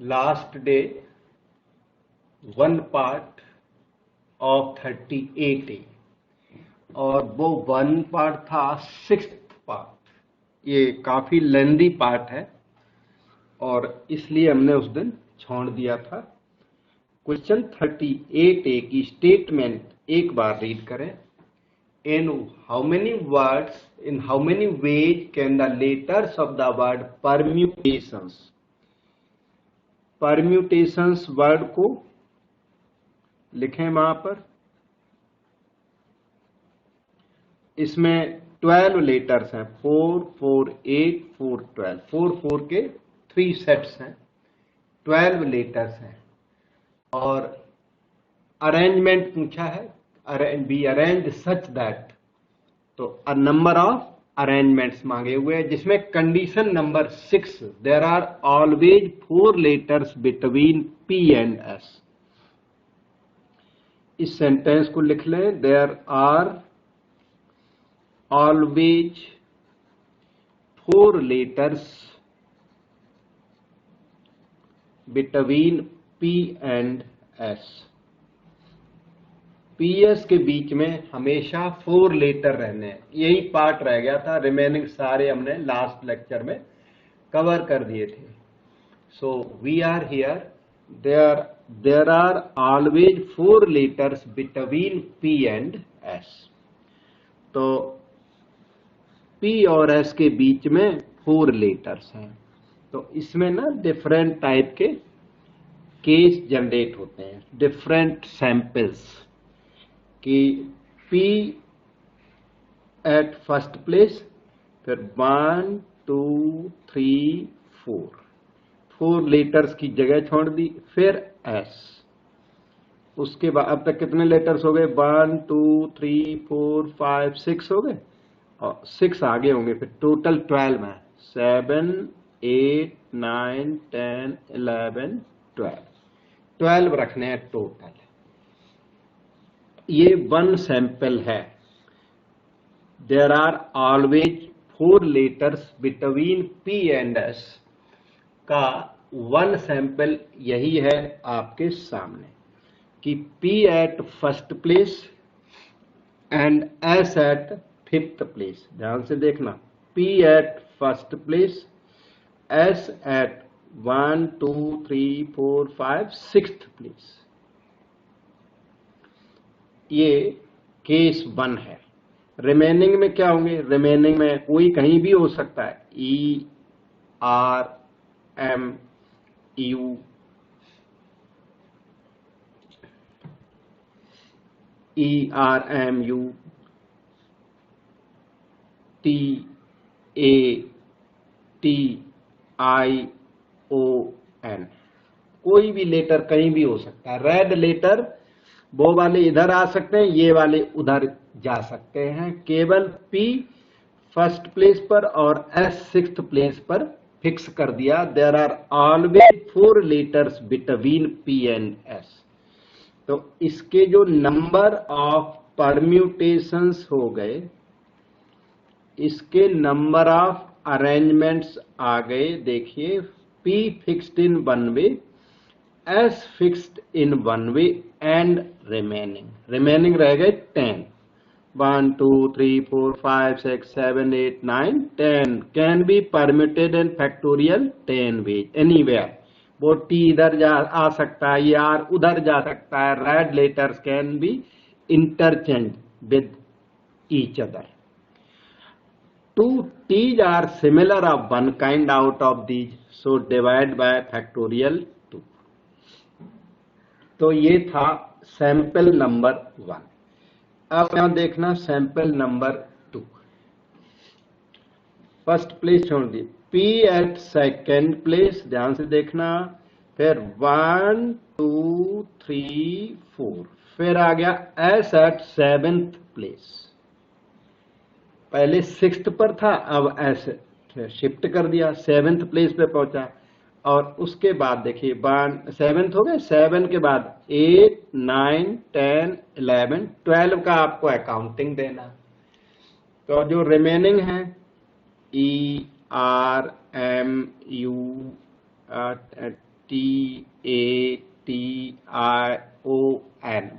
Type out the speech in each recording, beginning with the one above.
Last day one part of 38A और वो one part था सिक्स्थ पार्ट। ये काफी लेंदी पार्ट है और इसलिए हमने उस दिन छोड़ दिया था। क्वेश्चन 38A की स्टेटमेंट एक बार रीड करें। In how many words, in how many ways can the letters of the word permutations, permutations word को लिखें वहां पर। इसमें 12 लेटर्स हैं, 4, 4, 8, 4, 12, 4, 4 के 3 सेट्स हैं, 12 लेटर्स हैं। और अरेंजमेंट पूछा है, बी अरेंज सच दैट, तो अ नंबर ऑफ अरेंजमेंट्स मांगे हुए हैं, जिसमें condition number 6, there are always 4 letters between P and S। इस सेंटेंस को लिख लें, there are always 4 letters between P and S। PS के बीच में हमेशा 4 लेटर रहने हैं। यही पार्ट रह गया था, रिमेनिंग सारे हमने लास्ट लेक्चर में कवर कर दिए थे। So we are here, there are always 4 letters between P and S। तो P और S के बीच में 4 लेटर्स हैं। तो इसमें ना डिफरेंट टाइप के केस जनरेट होते हैं, डिफरेंट सैंपल्स, कि P एट फर्स्ट प्लेस, फिर 1, 2, 3, 4 लेटर्स की जगह छोड़ दी, फिर S। उसके बाद अब तक कितने लेटर्स हो गए? 1, 2, 3, 4, 5, 6 हो गए और 6 आगे होंगे, फिर टोटल 12 है। 7, 8, 9, 10, 11, 12 रखने हैं टोटल। ये 1 सैंपल है। There are always 4 letters between P and S का 1 सैंपल यही है आपके सामने, कि P at first place and S at 5th place. ध्यान से देखना, P at first place, S at 1, 2, 3, 4, 5, 6th place. ये केस 1 है। रिमेनिंग में क्या होंगे? रिमेनिंग में कोई कहीं भी हो सकता है, E, R, M, U, E, R, M, U, T, A, T, I, O, N। कोई भी लेटर कहीं भी हो सकता है। रेड लेटर वो वाले इधर आ सकते हैं, ये वाले उधर जा सकते हैं। केवल P फर्स्ट प्लेस पर और S 6th प्लेस पर फिक्स कर दिया। There are always 4 letters between P and S। तो इसके जो नंबर ऑफ परम्यूटेशंस हो गए, इसके नंबर ऑफ अरेंजमेंट्स आ गए। देखिए, P fixed in 1 way, S fixed in 1 way and remaining रह गए 10। 1, 2, 3, 4, 5, 6, 7, 8, 9, 10 can be permuted in factorial 10 ways anywhere. वो T इधर आ सकता है, ये R उधर जा सकता है। Red letters can be interchange with each other. 2 T's are similar of one kind out of these, so divide by factorial 2। तो ये था सैंपल नंबर 1। अब यहां देखना सैंपल नंबर 2। फर्स्ट प्लेस छोड़ दी, P एट सेकेंड प्लेस, ध्यान से देखना, फिर 1, 2, 3, 4, फिर आ गया S एट 7th प्लेस। पहले 6th पर था, अब S शिफ्ट कर दिया, 7th प्लेस पे पहुंचा। और उसके बाद देखिए 7th हो गए, 7 के बाद 8, 9, 10, 11, 12 का आपको अकाउंटिंग देना। तो जो रिमेनिंग है E, R, M, U, TATION,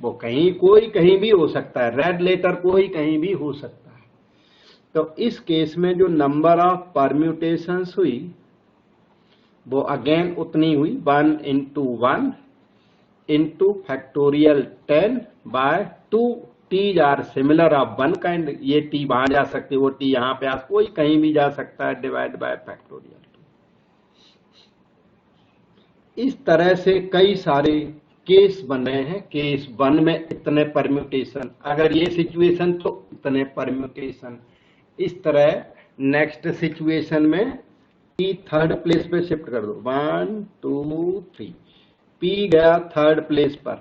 वो कहीं भी हो सकता है, रेड लेटर कोई कहीं भी हो सकता है। तो इस केस में जो नंबर ऑफ परम्यूटेशंस हुई वो अगेन उतनी हुई 1 into 1 into factorial 10 by 2 t's are similar of one kind। ये t वहां जा सकती है, वो t यहाँ पे कोई कहीं भी जा सकता है, डिवाइड बाय फैक्टोरियल 2। इस तरह से कई सारे केस बन रहे हैं। केस 1 में इतने परम्यूटेशन, अगर ये सिचुएशन तो इतने परम्यूटेशन। इस तरह नेक्स्ट सिचुएशन में p थर्ड प्लेस पे शिफ्ट कर दो, 1 2 3, p गया थर्ड प्लेस पर,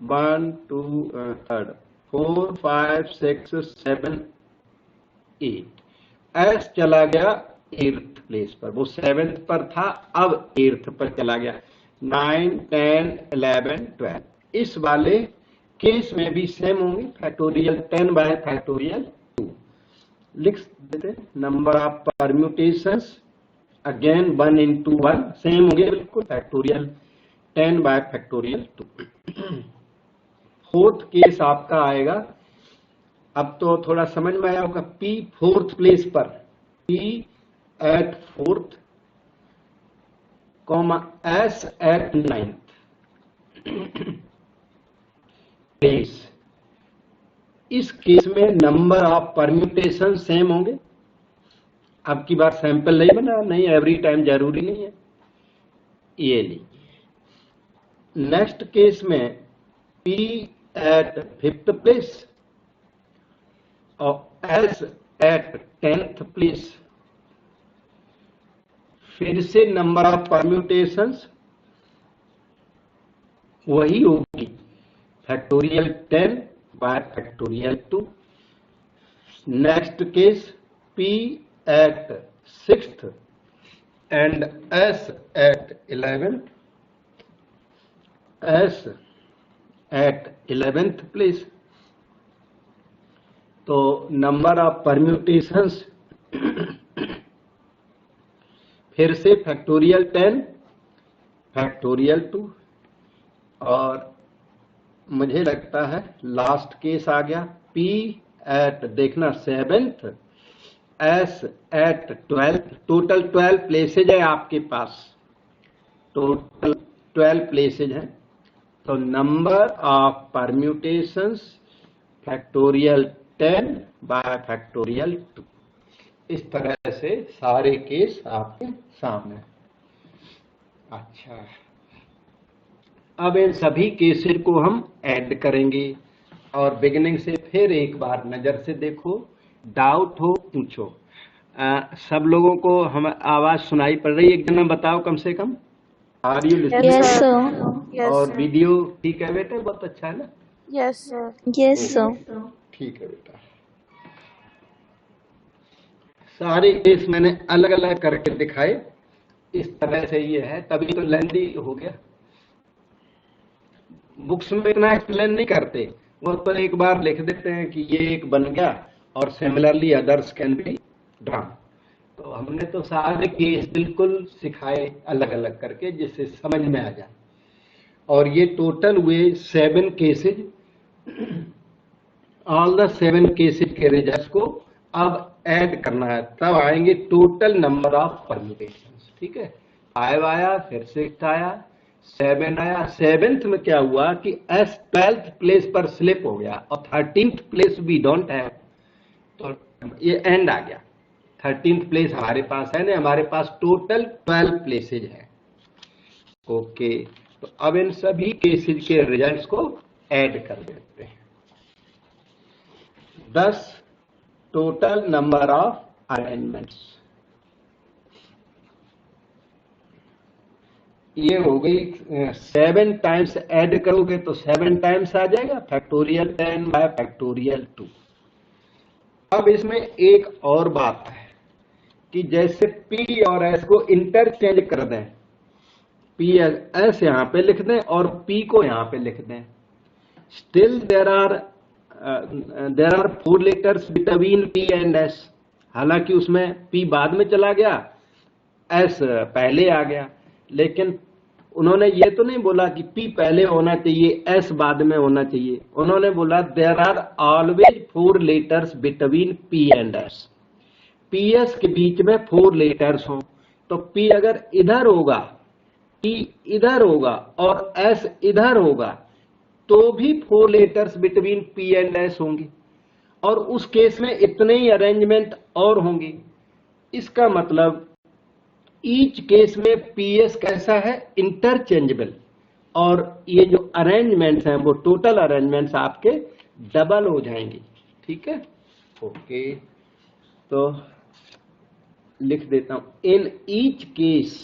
1 2 थर्ड, 4 5 6 7 8, s चला गया 8th प्लेस पर, वो 7th पर था अब 8th पर चला गया, 9 10 11 12। इस वाले केस में भी सेम होंगे, फैक्टोरियल 10 बाय फैक्टोरियल 2 लिख देते। Number of permutations again 1 into 1 same होंगे बिल्कुल, factorial 10 bye factorial 2। Fourth case आपका आएगा, अब तो थोड़ा समझ में आया होगा, p फोर्थ प्लेस पर, p at fourth, s at 9th place. इस केस में नंबर ऑफ परम्यूटेशन सेम होंगे। अब की बार सैंपल नहीं बना, नहीं एवरी टाइम जरूरी नहीं है, ये लीजिए। नेक्स्ट केस में p एट 5th प्लेस और s एट 10th प्लेस। फिर से नंबर ऑफ परम्यूटेशंस वही होगी, factorial 10 by factorial 2। next case p at 6th and s at 11th, s at 11th place। तो नंबर ऑफ परम्यूटेशंस फिर से factorial 10 factorial 2, और मुझे लगता है लास्ट केस आ गया, p एट देखना 7th, s eight 12th। Total 12 places है आपके पास, टोटल 12 प्लेसेज है। तो number of permutations factorial 10 bye factorial 2। इस तरह से सारे केस आपके सामने। अच्छा, अब इन सभी केसेस को हम ऐड करेंगे और बिगिनिंग से फिर एक बार नजर से देखो, डाउट हो पूछो। सब लोगों को हम आवाज सुनाई पड़ रही है? एक जना बताओ कम से कम, are you listening? Yes sir. और वीडियो ठीक है बेटा? बहुत अच्छा है ना? Yes sir. Yes sir. ठीक है बेटा। सारे केस मैंने अलग अलग करके दिखाए, इस तरह से ये है, तभी तो लेंदी हो गया। बुक्स में इतना एक्सप्लेन नहीं करते, वो तो एक बार लिख देते हैं कि ये एक बन गया और similarly others can be drawn. तो हमने तो सारे केस बिल्कुल सिखाए अलग अलग करके, जिससे समझ में आ जाए। और ये टोटल हुए 7 केसेज। ऑल द 7 केसेज के रिजल्ट्स को अब ऐड करना है, तब आएंगे टोटल नंबर ऑफ परम्यूटेशंस। ठीक है, 5 आया, फिर 6 आया, 7 आया। 7th में क्या हुआ कि s 12th प्लेस पर स्लिप हो गया और 13th place we don't have, तो ये एंड आ गया। 13th प्लेस हमारे पास है नहीं, हमारे पास टोटल 12 प्लेसेज है। ओके, तो अब इन सभी केसेज के रिजल्ट्स को ऐड कर देते हैं। 10 टोटल नंबर ऑफ अरेंजमेंट्स, ये हो गई 7 टाइम्स ऐड करोगे तो 7 टाइम्स आ जाएगा, फैक्टोरियल 10 बाय फैक्टोरियल 2। अब इसमें एक और बात है कि जैसे p और s को इंटरचेंज कर दें, p s यहां पे लिख दें और p को यहां पे लिख दें, still there are 4 letters between p and s। हालांकि उसमें p बाद में चला गया एस पहले आ गया, लेकिन उन्होंने ये तो नहीं बोला कि पी पहले होना चाहिए एस बाद में होना चाहिए। उन्होंने बोला there are always 4 letters between P and S. P S के बीच में 4 लेटर्स हो, तो पी अगर इधर होगा, पी इधर होगा और एस इधर होगा, तो भी 4 letters between P and S होंगे, और उस केस में इतने ही अरेंजमेंट और होंगे। इसका मतलब ईच केस में पीएस कैसा है, इंटरचेंजेबल, और ये जो अरेंजमेंट्स हैं वो टोटल अरेंजमेंट्स आपके डबल हो जाएंगे। ठीक है, ओके, तो लिख देता हूं इन ईच केस,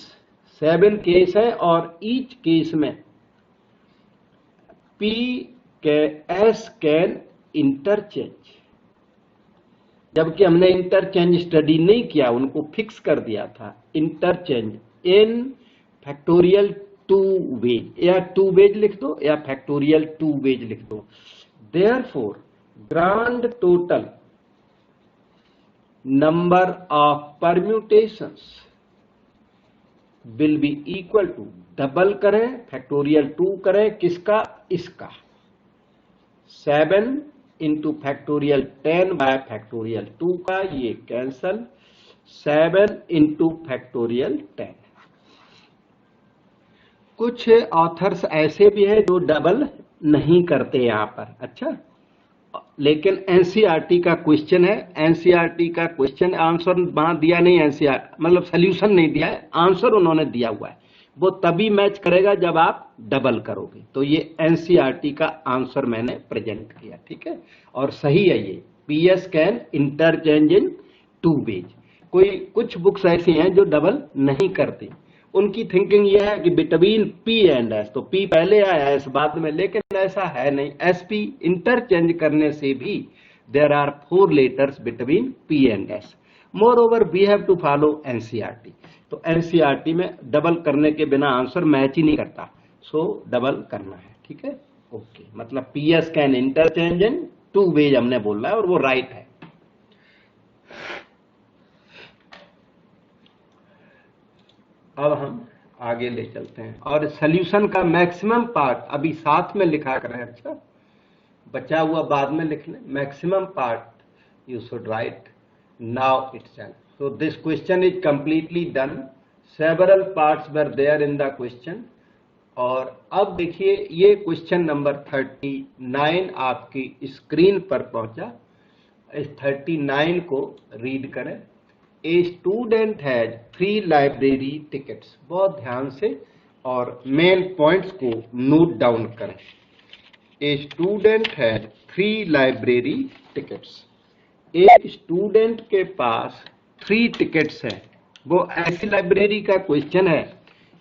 7 केस है और ईच केस में पी के एस कैन इंटरचेंज, जबकि हमने इंटरचेंज स्टडी नहीं किया, उनको फिक्स कर दिया था। इंटरचेंज इन फैक्टोरियल 2 वेज, या 2 वेज लिख दो या फैक्टोरियल 2 वेज लिख दो। Therefore grand total number of permutations will be equal to, double करें फैक्टोरियल 2 करें किसका, इसका 7 इंटू फैक्टोरियल 10 बाय फैक्टोरियल 2 का, ये कैंसल, 7 इंटू फैक्टोरियल 10। कुछ ऑथर्स ऐसे भी हैं जो डबल नहीं करते यहां पर, अच्छा, लेकिन एनसीईआरटी का क्वेश्चन है, एनसीईआरटी का क्वेश्चन आंसर वहां दिया नहीं, एनसीईआरटी मतलब सोल्यूशन नहीं दिया है, आंसर उन्होंने दिया हुआ है, वो तभी मैच करेगा जब आप डबल करोगे। तो ये एनसीईआरटी का आंसर मैंने प्रेजेंट किया, ठीक है, और सही है ये, PS can interchange in 2 ways. कुछ बुक्स ऐसी हैं जो डबल नहीं करती, उनकी थिंकिंग ये है कि बिटवीन पी एंड एस, तो पी पहले आया एस बाद में, लेकिन ऐसा है नहीं। एसपी इंटरचेंज करने से भी there are 4 letters between P and S. Moreover we have to follow NCERT, तो एनसीईआरटी में डबल करने के बिना आंसर मैच ही नहीं करता, सो डबल करना है, ठीक है, ओके, मतलब PS can interchange in 2 ways हमने बोला है और वो राइट है। अब हम आगे ले चलते हैं और सॉल्यूशन का मैक्सिमम पार्ट अभी साथ में लिखा करें, अच्छा, बचा हुआ बाद में लिख लें, maximum part you should write now itself. So this question is completely done. Several parts were there in the question. और अब देखिए ये क्वेश्चन नंबर 39 आपकी स्क्रीन पर पहुंचा। इस 39 को रीड करें। ए स्टूडेंट हैज 3 लाइब्रेरी टिकट्स, बहुत ध्यान से और मेन पॉइंट्स को नोट डाउन करें। ए स्टूडेंट हैज 3 लाइब्रेरी टिकट्स। एक स्टूडेंट के पास 3 टिकट्स हैं। वो ऐसी लाइब्रेरी का क्वेश्चन है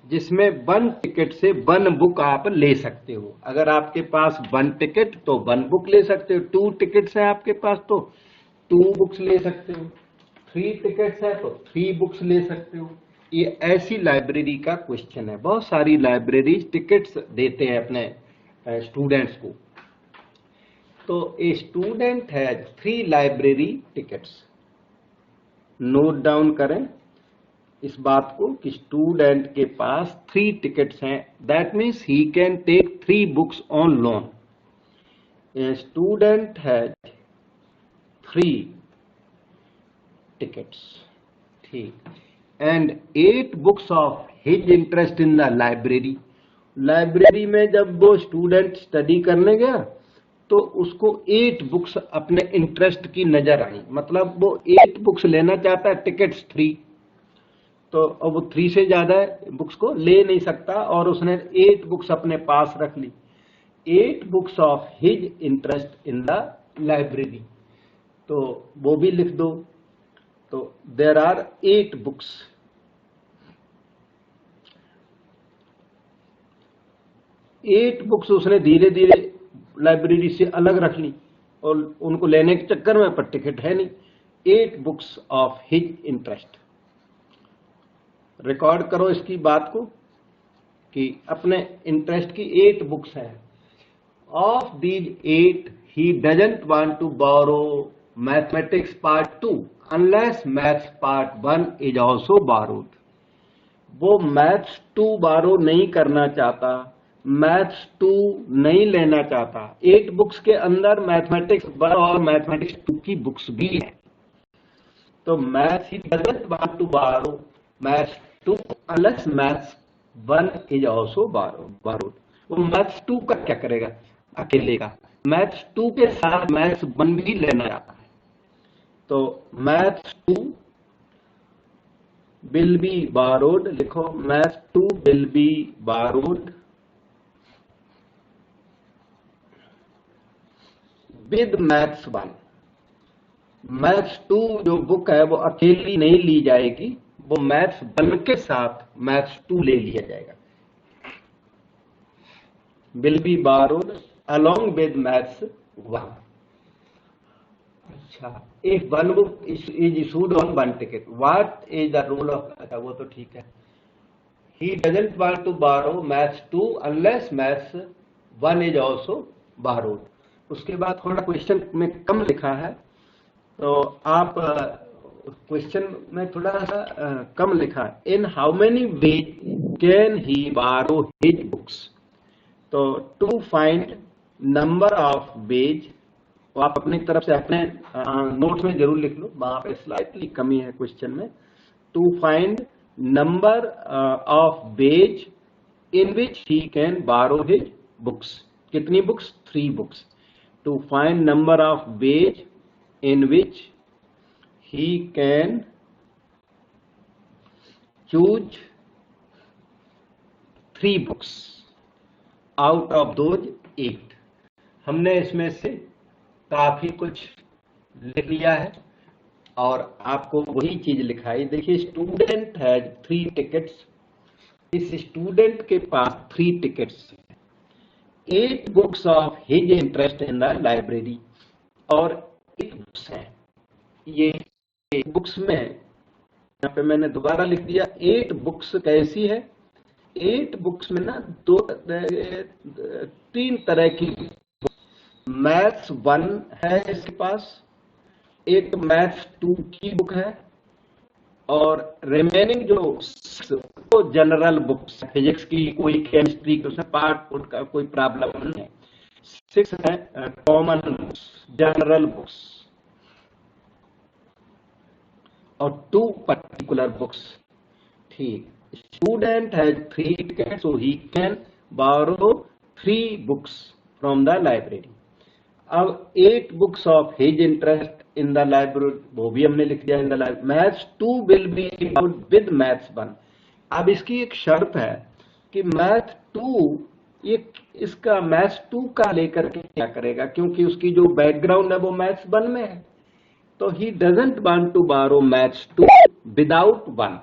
जिसमें 1 टिकट से 1 बुक आप ले सकते हो। अगर आपके पास 1 टिकट तो 1 बुक ले सकते हो, 2 टिकट्स है आपके पास तो 2 बुक्स ले सकते हो, 3 टिकट्स है तो 3 बुक्स ले सकते हो। ये ऐसी लाइब्रेरी का क्वेश्चन है। बहुत सारी लाइब्रेरी टिकट्स देते हैं अपने स्टूडेंट्स को। तो a student has 3 library tickets. Note down करें इस बात को कि स्टूडेंट के पास 3 टिकट्स हैं, that means he can take 3 books on loan. A student has 3 tickets, ठीक, and 8 books of his interest in the library. Library में जब वो स्टूडेंट स्टडी करने गया तो उसको 8 बुक्स अपने इंटरेस्ट की नजर आई, मतलब वो 8 बुक्स लेना चाहता है, टिकट्स 3, तो अब वो 3 से ज्यादा बुक्स को ले नहीं सकता और उसने 8 बुक्स अपने पास रख ली। 8 books of his interest in the library, तो वो भी लिख दो। तो देयर आर 8 बुक्स। 8 बुक्स उसने धीरे धीरे लाइब्रेरी से अलग रख ली और उनको लेने के चक्कर में पर टिकट है नहीं। 8 books of his interest. Record करो इसकी बात को कि अपने इंटरेस्ट की 8 बुक्स हैं। Of these 8 he doesn't want to borrow mathematics part 2 unless maths part 1 is also borrowed. वो मैथ्स 2 बारो नहीं करना चाहता, मैथ्स 2 नहीं लेना चाहता। 8 बुक्स के अंदर मैथमेटिक्स 1 और मैथमेटिक्स 2 की बुक्स भी है। तो maths he doesn't want to borrow maths 2 unless maths 1 is also borrowed. वो मैथ्स 2 का क्या करेगा अकेले का? मैथ्स 2 के साथ मैथ्स 1 भी लेना चाहता है। तो मैथ्स 2 will be borrowed, लिखो maths 2 will be borrowed with maths 1। Maths 2 जो बुक है वो अकेली नहीं ली जाएगी, वो मैथ्स 1 के साथ मैथ्स 2 ले लिया जाएगा। will be borrowed along with maths 1। अच्छा, if one book is issued on 1 ticket, what is the rule of? अच्छा वो तो ठीक है, he doesn't want to borrow maths 2 unless maths 1 is also borrowed। उसके बाद थोड़ा क्वेश्चन में कम लिखा है, तो आप क्वेश्चन में थोड़ा सा कम लिखा है। In how many ways can he borrow his books? तो to find number of ways, तो आप अपनी तरफ से अपने नोट्स में जरूर लिख लो, वहां पे स्लाइटली कमी है क्वेश्चन में। To find number of ways in which he can borrow his books. कितनी books? 3 books. To find number of ways in which he can choose 3 books out of those 8। हमने इसमें से काफी कुछ लिख लिया है और आपको वही चीज लिखाई। देखिए, स्टूडेंट हैज 3 टिकट्स। इस स्टूडेंट के पास 3 tickets, 8 books of his interest in the library, और 8 बुक्स हैं। ये बुक्स में यहाँ पे मैंने दोबारा लिख दिया, 8 बुक्स कैसी है? 8 बुक्स में ना 3 तरह की मैथ्स 1 है इसके पास, एक मैथ्स 2 की बुक है, और रिमेनिंग जो जनरल बुक्स, फिजिक्स की, कोई केमिस्ट्री की, उसमें पार्ट का कोई प्रॉब्लम नहीं है। 6 है कॉमन जनरल बुक्स और 2 पर्टिकुलर बुक्स। ठीक, student has 3 tickets, so he can बारो 3 बुक्स फ्रॉम द लाइब्रेरी। अब 8 books of his interest in the library, वो भी हमने लिख दिया इन the library. Maths 2 will be with maths 1। अब इसकी एक शर्त है कि मैथ 2 ये इसका मैथ्स 2 का लेकर के क्या करेगा, क्योंकि उसकी जो बैकग्राउंड है वो मैथ्स 1 में है। तो ही doesn't want to borrow maths 2 without 1।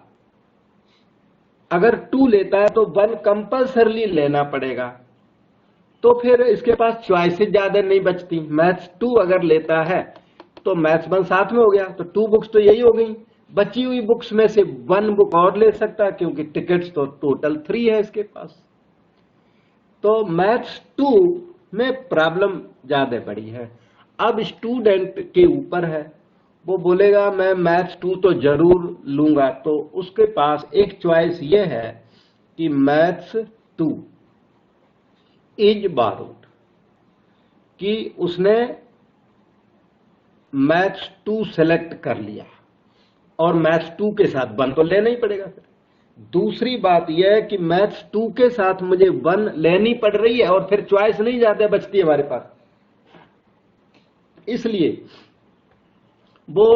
अगर 2 लेता है तो 1 कंपल्सरली लेना पड़ेगा, तो फिर इसके पास चॉइसेस ज्यादा नहीं बचती। मैथ्स 2 अगर लेता है तो मैथ्स 1 साथ में हो गया, तो 2 बुक्स तो यही हो गई। बची हुई बुक्स में से 1 बुक और ले सकता है, क्योंकि टिकट्स तो टोटल 3 है इसके पास। तो मैथ्स 2 में प्रॉब्लम ज्यादा बड़ी है। अब स्टूडेंट के ऊपर है, वो बोलेगा मैं मैथ्स 2 तो जरूर लूंगा, तो उसके पास एक चॉइस ये है कि मैथ्स 2 इज बारोड, कि उसने मैथ्स 2 सेलेक्ट कर लिया और मैथ्स 2 के साथ 1 तो लेना ही पड़ेगा। फिर दूसरी बात यह है कि मैथ्स 2 के साथ मुझे 1 लेनी पड़ रही है और फिर चॉइस नहीं ज्यादा बचती है हमारे पास, इसलिए वो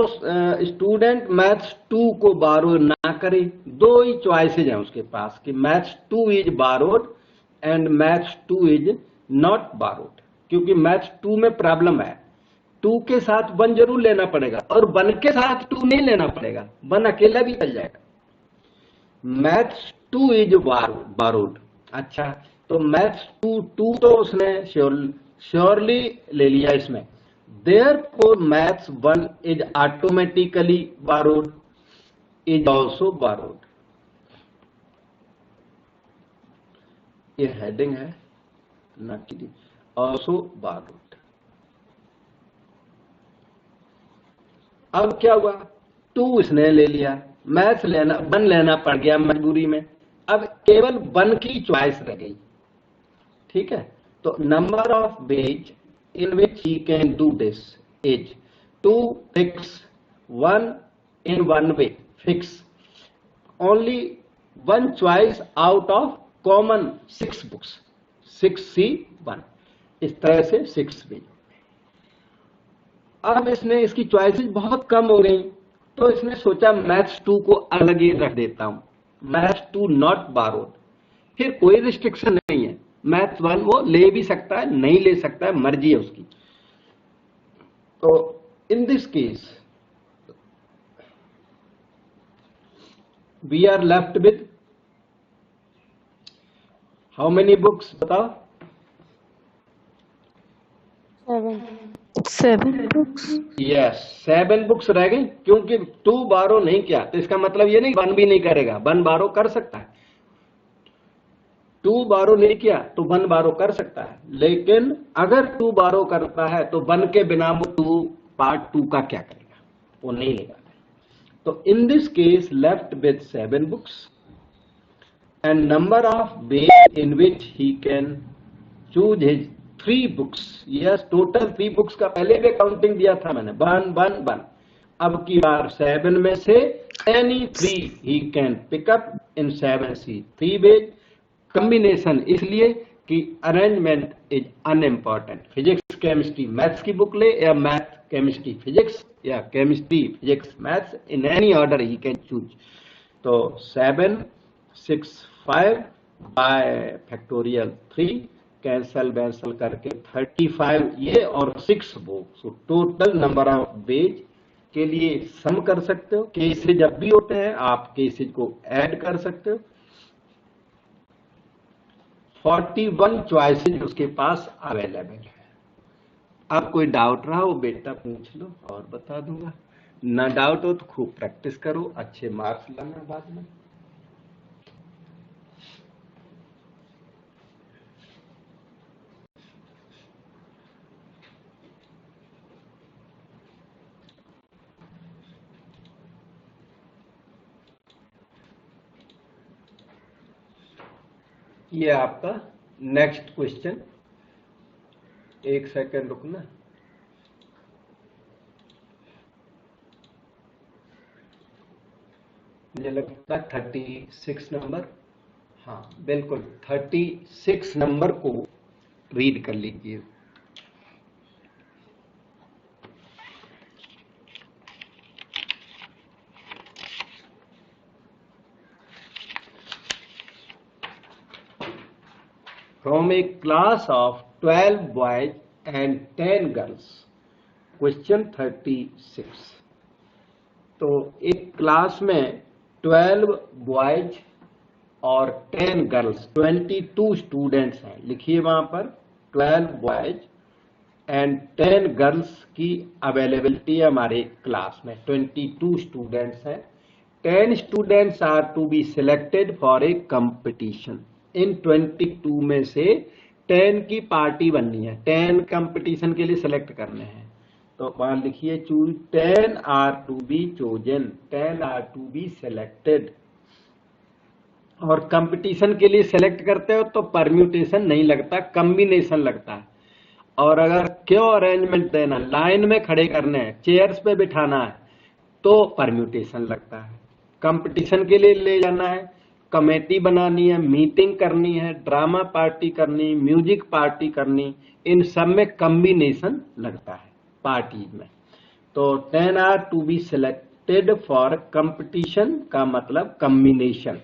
स्टूडेंट मैथ्स 2 को बारो ना करे। 2 ही चॉइसेज हैं उसके पास कि maths 2 is borrowed and maths 2 is not borrowed, क्योंकि मैथ्स 2 में प्रॉब्लम है। 2 के साथ 1 जरूर लेना पड़ेगा और 1 के साथ 2 नहीं लेना पड़ेगा, 1 अकेला भी चल जाएगा। Maths 2 is borrowed. अच्छा, तो मैथ्स 2 तो उसने श्योरली ले लिया इसमें। Therefore, maths 1 is automatically borrowed, is also borrowed। ये हेडिंग है ना कि also borrowed। अब क्या हुआ, 2 इसने ले लिया, मैथ्स लेना, 1 लेना पड़ गया मजबूरी में। अब केवल 1 की चॉइस रह गई, ठीक है। तो number of ways in which he can do this is to fix 1 in 1 way, fix only 1 choice out of common 6 books, 6C1, इस तरह से 6 way। अब इसने इसकी चॉइसेस बहुत कम हो गई, तो इसने सोचा मैथ्स 2 को अलग ही रख देता हूं, मैथ्स 2 नॉट बारोड। फिर कोई रिस्ट्रिक्शन नहीं है, मैथ्स 1 वो ले भी सकता है, नहीं ले सकता है, मर्जी है उसकी। तो in this case we are left with how many books बताओ? 7 books. यस, 7 बुक्स रह गई, क्योंकि 2 बारो नहीं किया, तो इसका मतलब ये नहीं 1 भी नहीं करेगा, 1 बारो कर सकता है। 2 बारो नहीं किया तो 1 बारो कर सकता है, लेकिन अगर 2 बारो करता है तो 1 के बिना वो 2 पार्ट 2 का क्या करेगा, वो नहीं लेगा। तो in this case left with 7 books and number of ways in which he can choose his 3 books. Yes, total 3 books का पहले भी काउंटिंग दिया था मैंने, 1 1 1। अब की बार 7 में से any 3 he can pick up in 7C, 3 ways combination, इसलिए कि arrangement is unimportant. Physics chemistry maths की बुक ले, या मैथ केमिस्ट्री फिजिक्स, या chemistry physics maths, in any order he can choose. तो 7 6 5 बाय फैक्टोरियल 3, कैंसल वैंसल करके 35 ये और 6 वो। सो टोटल नंबर ऑफ वेज के लिए सम कर सकते हो, केसेज जब भी होते हैं आप केसेज को ऐड कर सकते हो। 41 चॉइसेज उसके पास अवेलेबल है। अब कोई डाउट रहा हो बेटा पूछ लो और बता दूंगा, ना डाउट हो तो खूब प्रैक्टिस करो, अच्छे मार्क्स लाना बाद में। ये आपका नेक्स्ट क्वेश्चन, 1 सेकंड रुकना। मुझे लगता है 36 नंबर, हाँ बिल्कुल 36 नंबर को रीड कर लीजिए। From a class of 12 boys and 10 girls, question 36। तो एक क्लास में 12 बॉयज और 10 गर्ल्स, 22 स्टूडेंट्स हैं। लिखिए वहां पर 12 बॉयज एंड 10 गर्ल्स की अवेलेबिलिटी है हमारे क्लास में, 22 स्टूडेंट्स हैं। 10 students are to be selected for a competition. इन 22 में से 10 की पार्टी बननी है, 10 कंपटीशन के लिए सिलेक्ट करने हैं। तो वहां लिखिए choose 10 are to be chosen, 10 are to be selected. और कंपटीशन के लिए सिलेक्ट करते हो तो परम्यूटेशन नहीं लगता, कॉम्बिनेशन लगता है। और अगर क्यों अरेंजमेंट देना, लाइन में खड़े करने हैं, चेयर्स पे बिठाना है, तो परम्यूटेशन लगता है। कंपटीशन के लिए ले जाना है, कमेटी बनानी है, मीटिंग करनी है, ड्रामा पार्टी करनी, म्यूजिक पार्टी करनी, इन सब में कॉम्बिनेशन लगता है पार्टीज में। तो 10 are to be selected for competition का मतलब कॉम्बिनेशन,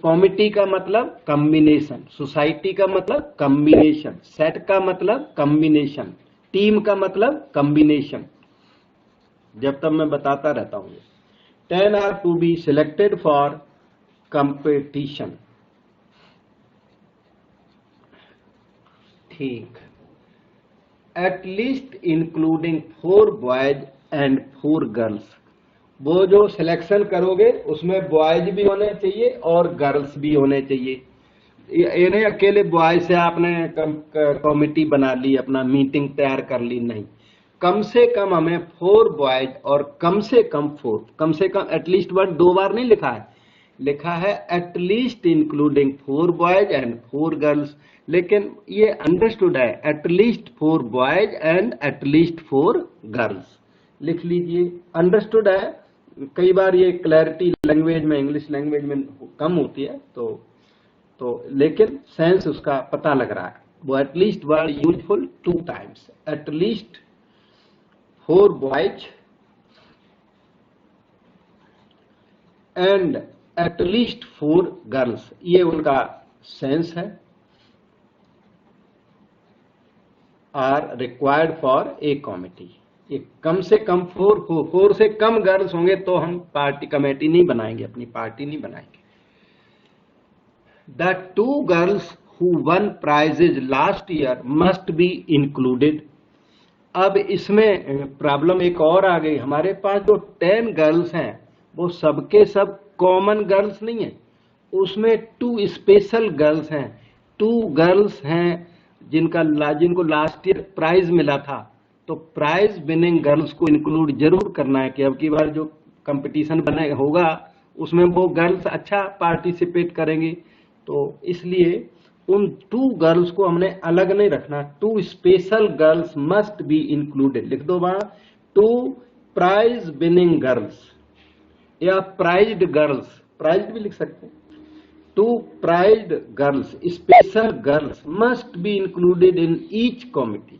कमिटी का मतलब कॉम्बिनेशन, सोसाइटी का मतलब कॉम्बिनेशन, सेट का मतलब कॉम्बिनेशन, टीम का मतलब कॉम्बिनेशन। जब तक मैं बताता रहता हूं, 10 are to be selected for competition. ठीक, at least including 4 boys and 4 girls. वो जो सिलेक्शन करोगे उसमें बॉयज भी होने चाहिए और गर्ल्स भी होने चाहिए। ये नहीं अकेले बॉयज से आपने कमेटी बना ली, अपना मीटिंग तैयार कर ली, नहीं। कम से कम हमें 4 बॉयज और कम से कम 4, कम से कम एटलीस्ट वर्ड 2 बार नहीं लिखा है, लिखा है at least including 4 boys and 4 girls, लेकिन ये अंडरस्टूड है at least 4 boys and at least 4 girls, लिख लीजिए, अंडरस्टूड है। कई बार ये क्लैरिटी लैंग्वेज में, इंग्लिश लैंग्वेज में कम होती है, तो लेकिन सेंस उसका पता लग रहा है। वो at least word useful 2 times, at least 4 boys and at least 4 girls, ये उनका सेंस है, are required for a committee. ये कम से कम 4 से कम गर्ल्स होंगे तो हम पार्टी कमेटी नहीं बनाएंगे, अपनी पार्टी नहीं बनाएंगे। The 2 girls who won prizes last year must be included। अब इसमें प्रॉब्लम एक और आ गई, हमारे पास जो 10 गर्ल्स हैं वो सबके सब कॉमन गर्ल्स नहीं है, उसमें 2 स्पेशल गर्ल्स हैं, 2 गर्ल्स हैं जिनको लास्ट ईयर प्राइज मिला था, तो प्राइज विनिंग गर्ल्स को इंक्लूड जरूर करना है कि अब की बार जो कंपटीशन बने होगा उसमें वो गर्ल्स अच्छा पार्टिसिपेट करेंगे, तो इसलिए उन 2 गर्ल्स को हमने अलग नहीं रखना, 2 special girls must be included, लिख दो वहां 2 प्राइज विनिंग गर्ल्स या प्राइज्ड गर्ल्स, प्राइज्ड भी लिख सकते हैं, 2 prized girls special girls must be included in each committee.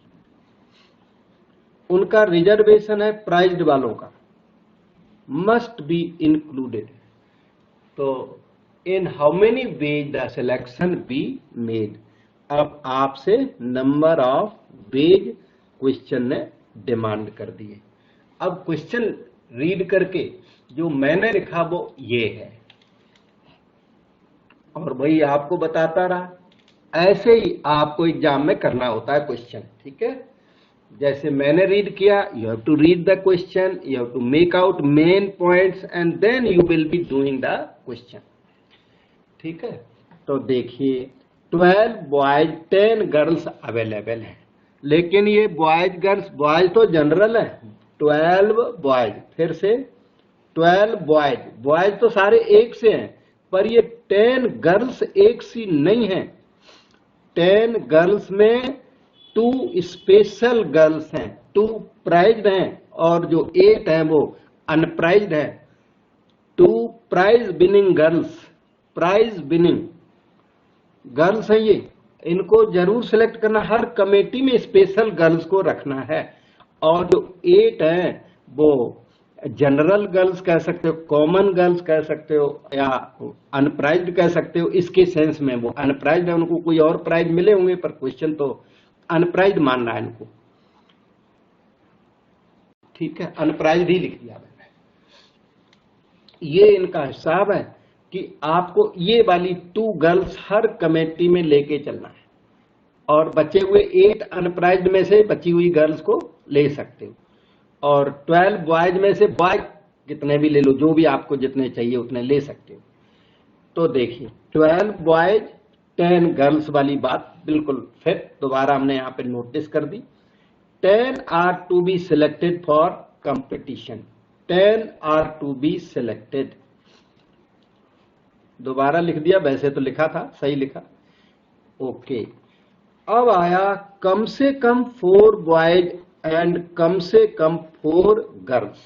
उनका रिजर्वेशन है प्राइज्ड वालों का, मस्ट बी इंक्लूडेड। तो इन how many veg the selection be made, अब आपसे नंबर ऑफ वेज क्वेश्चन ने डिमांड कर दिए। अब क्वेश्चन रीड करके जो मैंने लिखा वो ये है, और वही आपको बताता रहा, ऐसे ही आपको एग्जाम में करना होता है क्वेश्चन, ठीक है। जैसे मैंने रीड किया, you have to read the question, you have to make out main points and then you will be doing the question, ठीक है। तो देखिए 12 बॉयज 10 गर्ल्स अवेलेबल हैं, लेकिन ये बॉयज गर्ल्स, बॉयज तो जनरल है, 12 बॉयज, फिर से 12 बॉयज, बॉयज तो सारे एक से हैं, पर ये 10 गर्ल्स एक सी नहीं है, 10 गर्ल्स में 2 स्पेशल गर्ल्स हैं, 2 प्राइज्ड हैं, और जो 8 हैं वो अनप्राइज्ड हैं। 2 prize winning girls, prize winning girls हैं ये, इनको जरूर सिलेक्ट करना, हर कमेटी में स्पेशल गर्ल्स को रखना है। और जो 8 हैं वो जनरल गर्ल्स कह सकते हो, कॉमन गर्ल्स कह सकते हो, या अनप्राइज्ड कह सकते हो, इसके सेंस में वो अनप्राइज्ड है, उनको कोई और प्राइज मिले होंगे पर क्वेश्चन तो अनप्राइज्ड मानना है इनको, ठीक है, अनप्राइज्ड ही लिख दिया मैंने। ये इनका हिसाब है कि आपको ये वाली 2 गर्ल्स हर कमेटी में लेके चलना है, और बचे हुए 8 अनप्राइज्ड में से बची हुई गर्ल्स को ले सकते हो, और 12 बॉयज में से बॉयज कितने भी ले लो, जो भी आपको जितने चाहिए उतने ले सकते हो। तो देखिए 12 बॉयज 10 गर्ल्स वाली बात बिल्कुल फिर दोबारा हमने यहाँ पे नोटिस कर दी। 10 are to be selected for competition, 10 are to be selected, दोबारा लिख दिया, वैसे तो लिखा था, सही लिखा, ओके। अब आया कम से कम 4 बॉयज एंड कम से कम 4 गर्ल्स,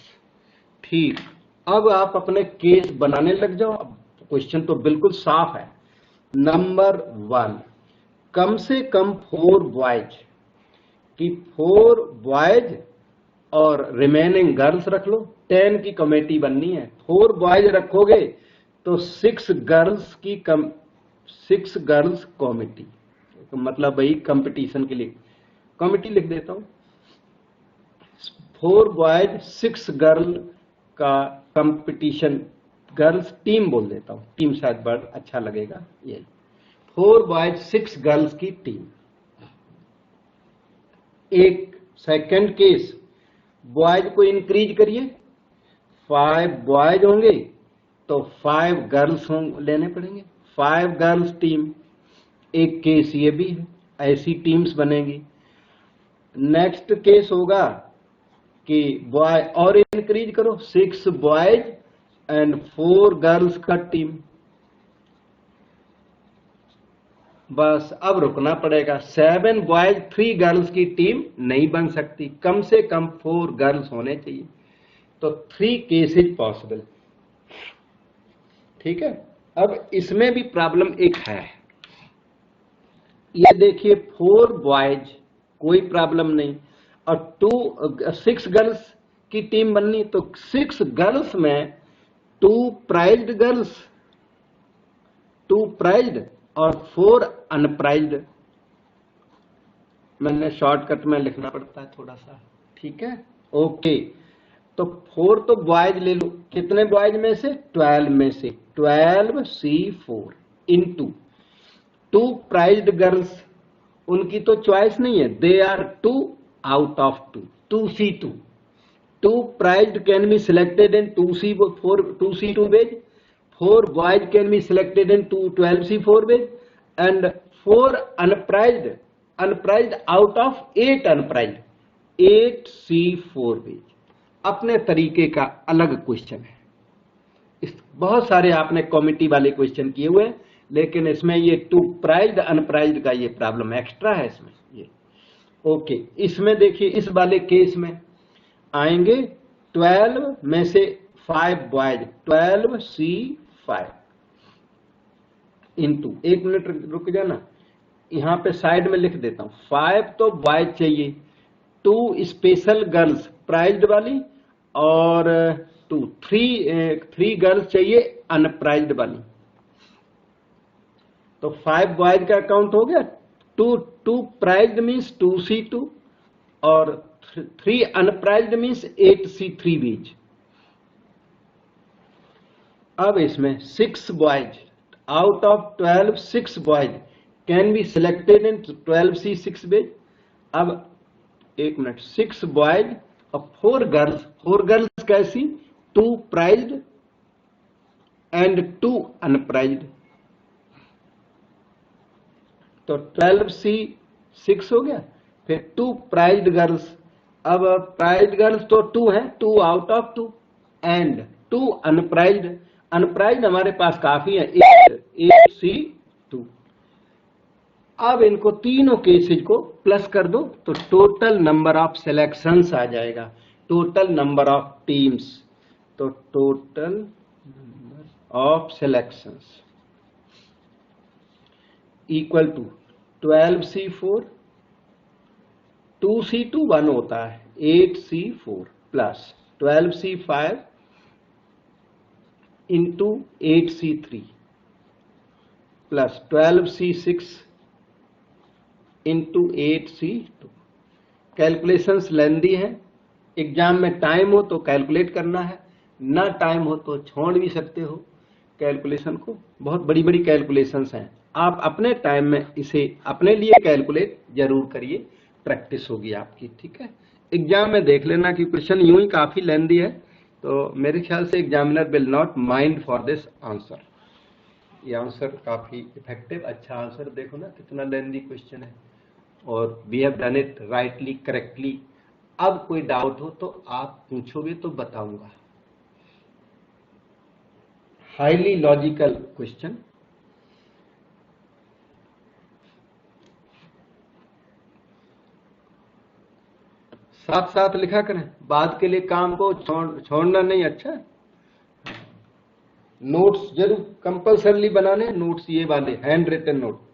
ठीक। अब आप अपने केस बनाने लग जाओ, अब क्वेश्चन तो बिल्कुल साफ है। नंबर 1, कम से कम 4 बॉयज, कि 4 बॉयज और रिमेनिंग गर्ल्स रख लो, 10 की कमेटी बननी है, 4 बॉयज रखोगे तो 6 गर्ल्स की 6 गर्ल्स कमेटी, मतलब वही कंपटीशन के लिए कमेटी लिख देता हूं, 4 बॉयज 6 गर्ल का कंपटीशन, गर्ल्स टीम बोल देता हूं, टीम शायद वर्ड अच्छा लगेगा, ये 4 बॉयज 6 गर्ल्स की टीम। एक सेकंड केस, बॉयज को इंक्रीज करिए, 5 बॉयज होंगे तो 5 गर्ल्स लेने पड़ेंगे, 5 गर्ल्स टीम, एक केस ये भी है, ऐसी टीम्स बनेगी। नेक्स्ट केस होगा कि बॉय और इंक्रीज करो, 6 बॉयज एंड 4 गर्ल्स का टीम। बस अब रुकना पड़ेगा, 7 बॉयज 3 गर्ल्स की टीम नहीं बन सकती, कम से कम 4 गर्ल्स होने चाहिए। तो 3 केसेज पॉसिबल। ठीक है, अब इसमें भी प्रॉब्लम एक है। ये देखिए 4 बॉयज कोई प्रॉब्लम नहीं, और 6 गर्ल्स की टीम बननी, तो 6 गर्ल्स में 2 प्राइज्ड गर्ल्स, 2 प्राइज्ड और 4 अनप्राइज्ड। मैंने शॉर्टकट में लिखना पड़ता है थोड़ा सा। ठीक है, ओके। तो 4 तो बॉयज ले लो, कितने बॉयज में से? 12 में से, 12C4 इंटू 2 प्राइज्ड गर्ल्स, उनकी तो चॉइस नहीं है, they are 2 out of 2, 2C2। 2 prized can be selected in 2C2 batch, 4 boys can be selected in 12C4 batch, and 4 unprized out of 8 unprized, 8C4 batch। अपने तरीके का अलग question है। बहुत सारे आपने कॉमिटी वाले क्वेश्चन किए हुए हैं, लेकिन इसमें ये 2 प्राइज्ड अनप्राइज्ड का ये प्रॉब्लम एक्स्ट्रा है इसमें ये। ओके, इसमें देखिए इस वाले केस में आएंगे 12 में से 5 बॉयज, 12C5 इंटू, एक मिनट रुक जाना, यहां पे साइड में लिख देता हूं, 5 तो बॉयज चाहिए, 2 स्पेशल गर्ल्स प्राइज्ड वाली, और 3 गर्ल्स चाहिए अनप्राइज्ड वाली। तो 5 बॉयज का काउंट हो गया, 2 प्राइज्ड मीन्स 2C2 और 3 अनप्राइज्ड मीन्स 8C3 बीच। अब इसमें 6 boys out of 12, 6 boys can be selected in 12C6 बीच। अब एक मिनट, 6 बॉयज और 4 गर्ल्स, 4 गर्ल्स कैसी? 2 प्राइज्ड एंड 2 अनप्राइज्ड, तो 12C6 हो गया। फिर 2 प्राइज्ड गर्ल्स, अब प्राइज्ड गर्ल्स तो 2 है, 2 आउट ऑफ 2, एंड 2 अनप्राइज्ड, अनप्राइज्ड हमारे पास काफी है, 8C2। अब इनको तीनों केसेज को प्लस कर दो तो टोटल नंबर ऑफ सिलेक्शंस आ जाएगा, टोटल नंबर ऑफ टीम्स। तो total number of selections equal to 12C4, 2C2 1 होता है, 8C4 plus 12C5 into 8C3 plus 12C6 into 8C2। Calculations लेंदी है, एग्जाम में टाइम हो तो कैलकुलेट करना है, ना टाइम हो तो छोड़ भी सकते हो कैलकुलेशन को। बहुत बड़ी बड़ी कैलकुलेशंस हैं, आप अपने टाइम में इसे अपने लिए कैलकुलेट जरूर करिए, प्रैक्टिस होगी आपकी। ठीक है, एग्जाम में देख लेना कि क्वेश्चन यूं ही काफी लेंदी है, तो मेरे ख्याल से examiner will not mind for this answer. ये आंसर काफी इफेक्टिव, अच्छा आंसर, देखो ना कितना लेंदी क्वेश्चन है, और we have done it rightly, correctly. अब कोई डाउट हो तो आप पूछोगे तो बताऊंगा। Highly logical question. साथ साथ लिखा करें, बाद के लिए काम को छोड़ना नहीं। अच्छा, नोट्स जरूर कंपल्सरली बनाने, नोट्स ये वाले handwritten note.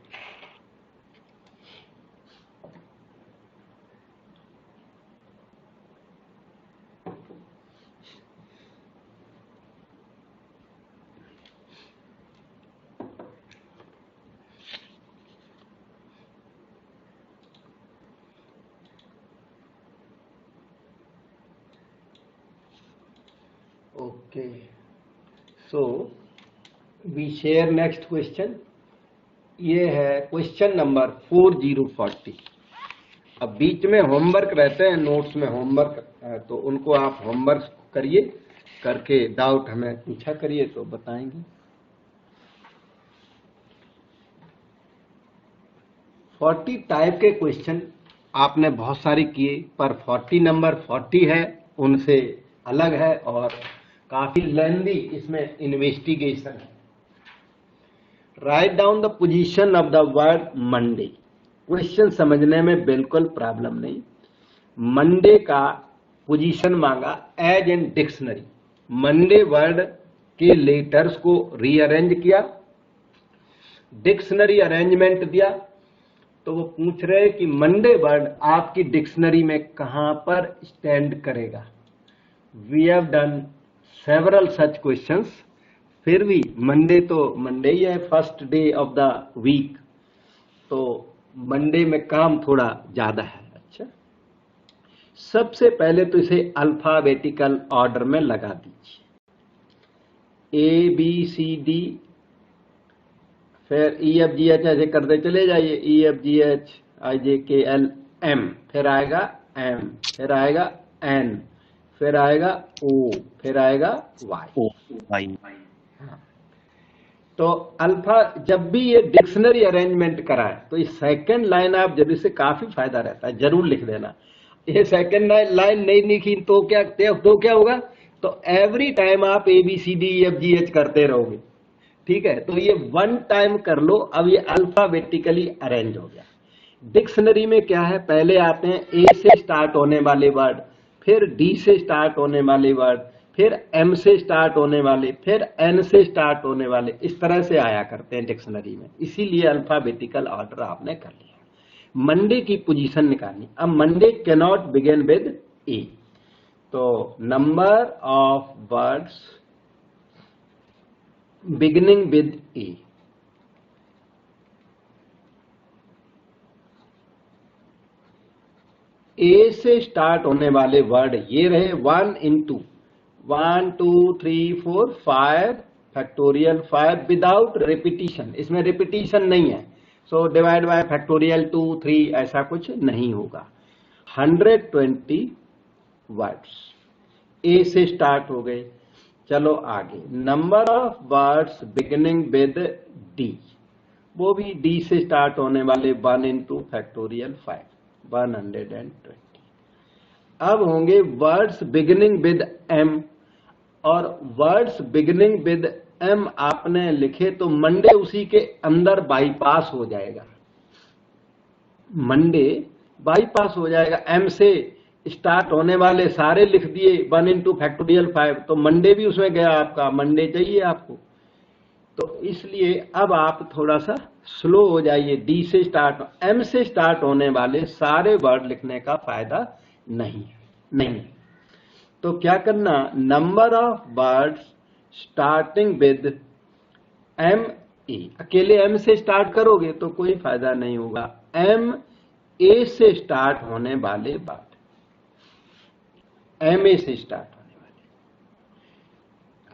Okay, so we share next question। ये है क्वेश्चन नंबर 4040। अब बीच में होमवर्क रहते हैं, नोट्स में होमवर्क, तो उनको आप होमवर्क करिए, करके डाउट हमें पूछा करिए तो बताएंगे। 40 टाइप के क्वेश्चन आपने बहुत सारे किए, पर 40 नंबर 40 है उनसे अलग है और काफी लेंदी इसमें इन्वेस्टिगेशन है। Write down the position of the word Monday. Question समझने में बिल्कुल प्रॉब्लम नहीं। मंडे का पोजीशन मांगा as in dictionary. Monday word के लेटर्स को रीअरेंज किया, डिक्शनरी अरेंजमेंट दिया, तो वो पूछ रहे कि मंडे वर्ड आपकी डिक्शनरी में कहां पर स्टैंड करेगा। We have done several such questions, फिर भी मंडे तो मंडे ही है, first day of the week, तो मंडे में काम थोड़ा ज्यादा है। अच्छा, सबसे पहले तो इसे अल्फाबेटिकल ऑर्डर में लगा दीजिए, ए बी सी डी, फिर ई एफ जी एच ऐसे करते चले जाइए, ई एफ जी एच आई जे के एल एम, फिर आएगा एम, फिर आएगा एन, फिर आएगा ओ, फिर आएगा वाई। तो अल्फा जब भी ये डिक्शनरी अरेंजमेंट कराए तो ये सेकंड लाइन आप जब इससे काफी फायदा रहता है, जरूर लिख देना। ये सेकंड लाइन नहीं लिखी तो क्या होगा, तो एवरी टाइम आप A B C D E F G H करते रहोगे। ठीक है, तो ये वन टाइम कर लो। अब ये अल्फाबेटिकली अरेंज हो गया। डिक्शनरी में क्या है, पहले आते हैं ए से स्टार्ट होने वाले वर्ड, फिर डी से स्टार्ट होने वाले वर्ड, फिर एम से स्टार्ट होने वाले, फिर एन से स्टार्ट होने वाले, इस तरह से आया करते हैं डिक्शनरी में। इसीलिए अल्फाबेटिकल ऑर्डर आपने कर लिया। मंडे की पोजीशन निकालनी। अब Monday can not begin with A, तो number of words beginning with A, A से स्टार्ट होने वाले वर्ड ये रहे 1 into 1 2 3 4 5 फैक्टोरियल 5 विदाउट रिपीटिशन। इसमें रिपीटिशन नहीं है, सो डिवाइड बाय फैक्टोरियल 2 3 ऐसा कुछ नहीं होगा। 120 वर्ड्स ए से स्टार्ट हो गए। चलो आगे, number of words beginning with D, वो भी डी से स्टार्ट होने वाले 1 into फैक्टोरियल 5 120। अब होंगे वर्ड्स बिगिनिंग विद एम, और वर्ड्स बिगिनिंग विद एम आपने लिखे तो मंडे उसी के अंदर बाईपास हो जाएगा। मंडे बाईपास हो जाएगा। एम से स्टार्ट होने वाले सारे लिख दिए 1 into फैक्टोरियल 5, तो मंडे भी उसमें गया आपका, मंडे चाहिए आपको। तो इसलिए अब आप थोड़ा सा स्लो हो जाइए। डी से स्टार्ट, एम से स्टार्ट होने वाले सारे वर्ड लिखने का फायदा नहीं। तो क्या करना, number of words starting with M A, अकेले एम से स्टार्ट करोगे तो कोई फायदा नहीं होगा। एम ए से स्टार्ट होने वाले वर्ड, एम ए से स्टार्ट होने वाले,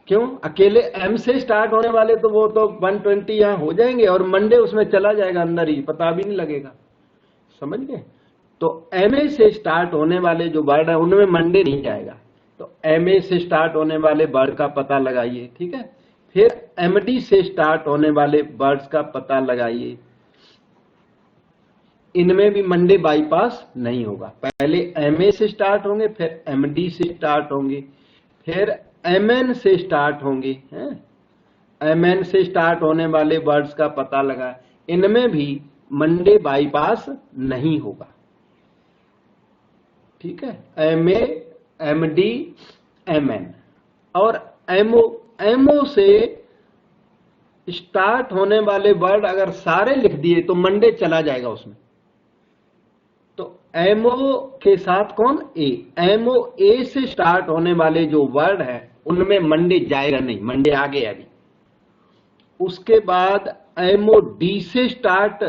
क्यों, अकेले एम से स्टार्ट होने वाले तो वो तो 120 यहां हो जाएंगे और मंडे उसमें चला जाएगा अंदर ही, पता भी नहीं लगेगा। समझ गए? तो एम ए से स्टार्ट होने वाले जो वर्ड है उनमें मंडे नहीं जाएगा, तो एम ए से स्टार्ट होने वाले वर्ड का पता लगाइए। ठीक है, फिर एम डी से स्टार्ट होने वाले वर्ड्स का पता लगाइए। इनमें भी मंडे बाईपास नहीं होगा। पहले एम ए से स्टार्ट होंगे, फिर एम डी से स्टार्ट होंगे, फिर एम एन से स्टार्ट होंगे। एम एन से स्टार्ट होने वाले वर्ड्स का पता लगा, इनमें भी मंडे बाईपास नहीं होगा। ठीक है, M A, M D, M N और एमओ, एमओ से स्टार्ट होने वाले वर्ड अगर सारे लिख दिए तो मंडे चला जाएगा उसमें। तो एमओ के साथ कौन, ए, एमओ ए से स्टार्ट होने वाले जो वर्ड है उनमें मंडे जाएगा नहीं, मंडे आ गया अभी। उसके बाद एमओ डी से स्टार्ट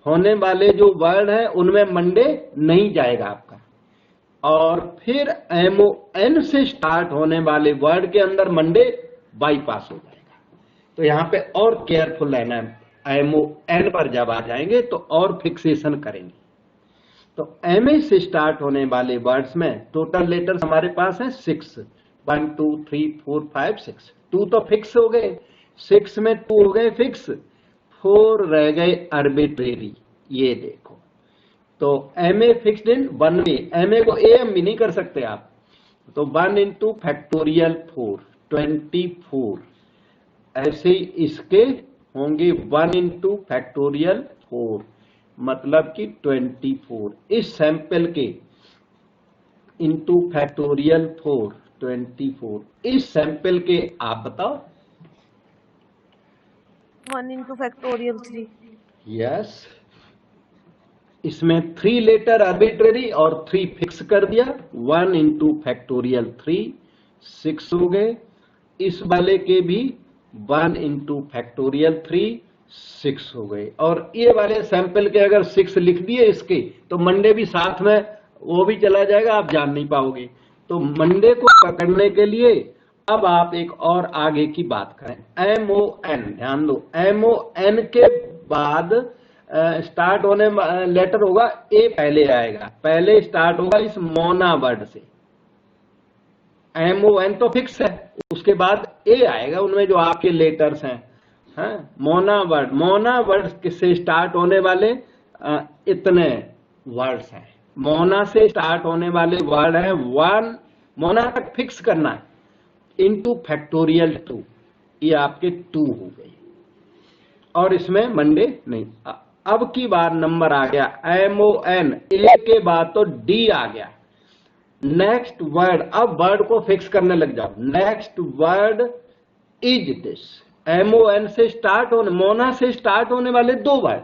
होने वाले जो वर्ड है उनमें मंडे नहीं जाएगा आपका। और फिर एमओ एन से स्टार्ट होने वाले वर्ड के अंदर मंडे बाईपास हो जाएगा। तो यहां पे और केयरफुल रहना है। एमओ एन पर जब आ जाएंगे तो और फिक्सेशन करेंगे। तो एमए से स्टार्ट होने वाले वर्ड्स में टोटल लेटर्स हमारे पास है 6, 1 2 3 4 5 6। 2 तो फिक्स हो गए, 6 में 2 हो गए फिक्स, 4 रह गए आर्बिट्रेरी। ये देखो, तो M A fixed in 1 way, M A को ए एम भी नहीं कर सकते आप। तो 1 इंटू फैक्टोरियल 4 24, ऐसे ही इसके होंगे 1 इंटू फैक्टोरियल 4 मतलब कि 24। इस सैंपल के इंटू फैक्टोरियल 4 24, इस सैंपल के आप बताओ। 1 into factorial 3. यस, इसमें 3 लेटर आर्बिट्रेरी और 3 फिक्स कर दिया। 1 इंटू फैक्टोरियल 3 6 हो गए। इस वाले के भी 1 इंटू फैक्टोरियल 3 6 हो गए। और ये वाले सैंपल के अगर 6 लिख दिए इसके, तो मंडे भी साथ में वो भी चला जाएगा, आप जान नहीं पाओगे। तो मंडे को पकड़ने के लिए अब आप एक और आगे की बात करें। MON, ध्यान दो, MON के बाद स्टार्ट होने लेटर होगा ए, पहले आएगा, पहले स्टार्ट होगा इस मोना वर्ड से। MON तो फिक्स है, उसके बाद ए आएगा, उनमें जो आपके लेटर्स हैं। मोना वर्ड से स्टार्ट होने वाले इतने वर्ड्स हैं। मोना से स्टार्ट होने वाले वर्ड है 1, मोना तक फिक्स करना है, इंटू फैक्टोरियल 2, ये आपके 2 हो गई। और इसमें मंडे नहीं। अब की बार नंबर आ गया MON, ए के बाद तो डी आ गया। नेक्स्ट वर्ड, अब वर्ड को फिक्स करने लग जाओ। Next word is this. MON से स्टार्ट होने, मोना से स्टार्ट होने वाले 2 वर्ड,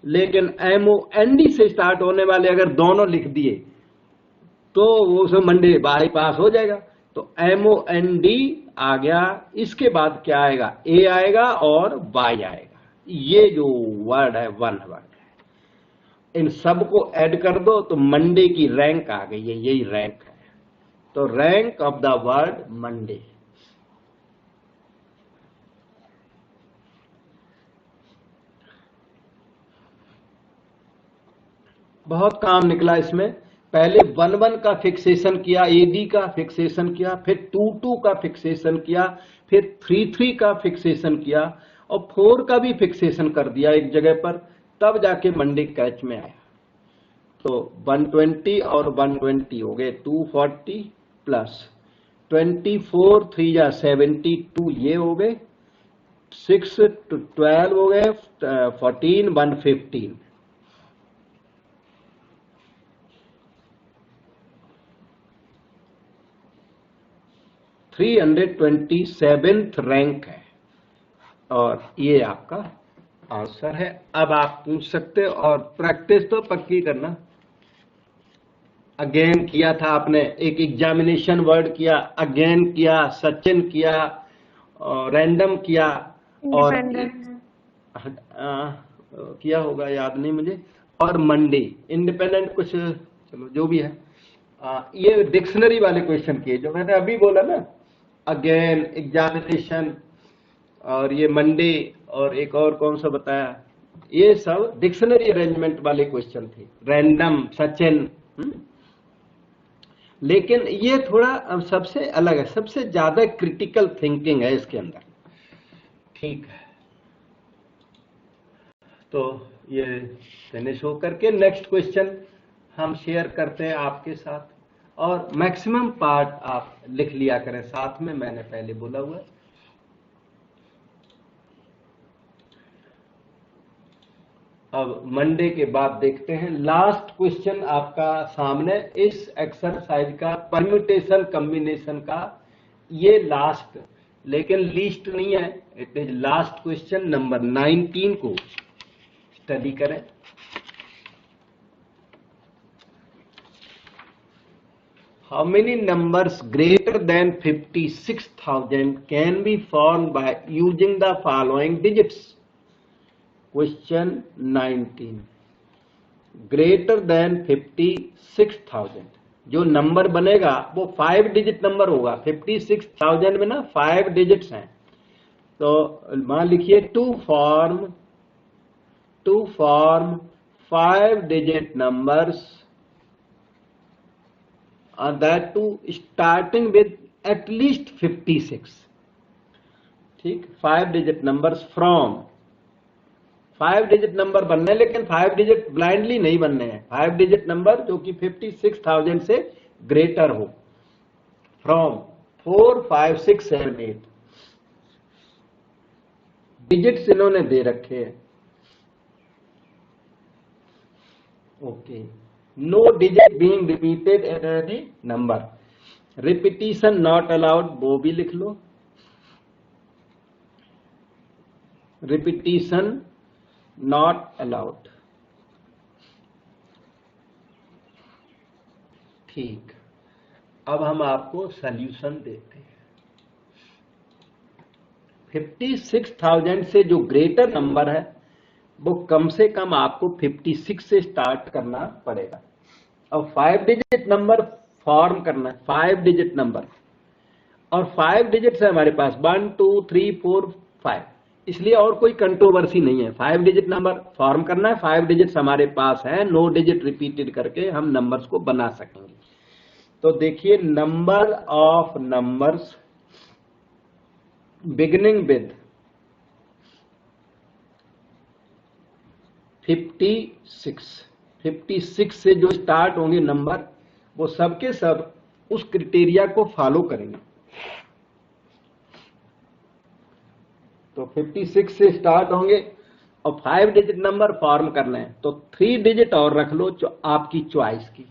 लेकिन MOND से स्टार्ट होने वाले अगर दोनों लिख दिए तो उसमें मंडे बाईपास हो जाएगा। तो MOND आ गया। इसके बाद क्या आएगा? ए आएगा और वाई आएगा। ये जो वर्ड है 1 वर्ड है। इन सब को ऐड कर दो तो मंडे की रैंक आ गई है, यही रैंक है। तो rank of the word Monday. बहुत काम निकला इसमें। पहले 1-1 का फिक्सेशन किया, एडी का फिक्सेशन किया, फिर 2-2 का फिक्सेशन किया, फिर 3-3 का फिक्सेशन किया और 4 का भी फिक्सेशन कर दिया एक जगह पर, तब जाके मंडे कैच में आया। तो 120 और 120 हो गए 240 प्लस 24 3 या 72, ये हो गए 6 12 हो गए 14 115। 327th रैंक है और ये आपका आंसर है। अब आप पूछ सकते हो, और प्रैक्टिस तो पक्की करना। अगेन किया था आपने, एक एग्जामिनेशन वर्ड किया, अगेन किया, सचिन किया, रैंडम किया और किया होगा, याद नहीं मुझे, और मंडे इंडिपेंडेंट कुछ, चलो जो भी है। ये डिक्शनरी वाले क्वेश्चन किए जो मैंने अभी बोला ना, अगेन, एग्जामिनेशन और ये मंडे और एक और कौन सा बताया, ये सब डिक्शनरी अरेंजमेंट वाले क्वेश्चन थे। रैंडम, सचिन। लेकिन ये थोड़ा सबसे अलग है, सबसे ज्यादा क्रिटिकल थिंकिंग है इसके अंदर। ठीक है, तो ये फिनिश होकर के नेक्स्ट क्वेश्चन हम शेयर करते हैं आपके साथ, और मैक्सिमम पार्ट आप लिख लिया करें साथ में, मैंने पहले बोला हुआ है। अब मंडे के बाद देखते हैं लास्ट क्वेश्चन आपका सामने, इस एक्सरसाइज का परम्यूटेशन कॉम्बिनेशन का ये लास्ट, लेकिन लीस्ट नहीं है, it is last question number 19 को स्टडी करें। How many numbers greater than 56,000 can be formed by using the following digits? Question 19. Greater than 56,000, जो नंबर बनेगा वो 5 डिजिट नंबर होगा। 56,000 में ना 5 डिजिट्स हैं, तो मान लिखिए to form 5 digit numbers, that too starting with at least 56। ठीक, 5 digit numbers from, 5 digit number बनने, लेकिन 5 डिजिट ब्लाइंडली नहीं बनने हैं। 5 डिजिट नंबर जो कि 56,000 से ग्रेटर हो। फ्रॉम 4 5 6 7 8 डिजिट्स इन्होंने दे रखे हैं। Okay, no digit being repeated in any number, repetition not allowed, वो भी लिख लो, रिपीटिशन नॉट अलाउड। ठीक, अब हम आपको सॉल्यूशन देते हैं। 56,000 से जो ग्रेटर नंबर है वो कम से कम आपको 56 से स्टार्ट करना पड़ेगा। अब 5 डिजिट नंबर फॉर्म करना है, 5 डिजिट नंबर, और 5 डिजिट्स है हमारे पास 1 2 3 4 5, इसलिए और कोई कंट्रोवर्सी नहीं है। 5 डिजिट नंबर फॉर्म करना है, 5 डिजिट्स हमारे पास है, नो डिजिट रिपीटेड करके हम नंबर्स को बना सकेंगे। तो देखिए, number of numbers beginning with 56 से जो स्टार्ट होंगे नंबर, वो सब के सब उस क्राइटेरिया को फॉलो करेंगे। तो 56 से स्टार्ट होंगे और 5 डिजिट नंबर फॉर्म करना है, तो 3 डिजिट और रख लो जो आपकी चॉइस की।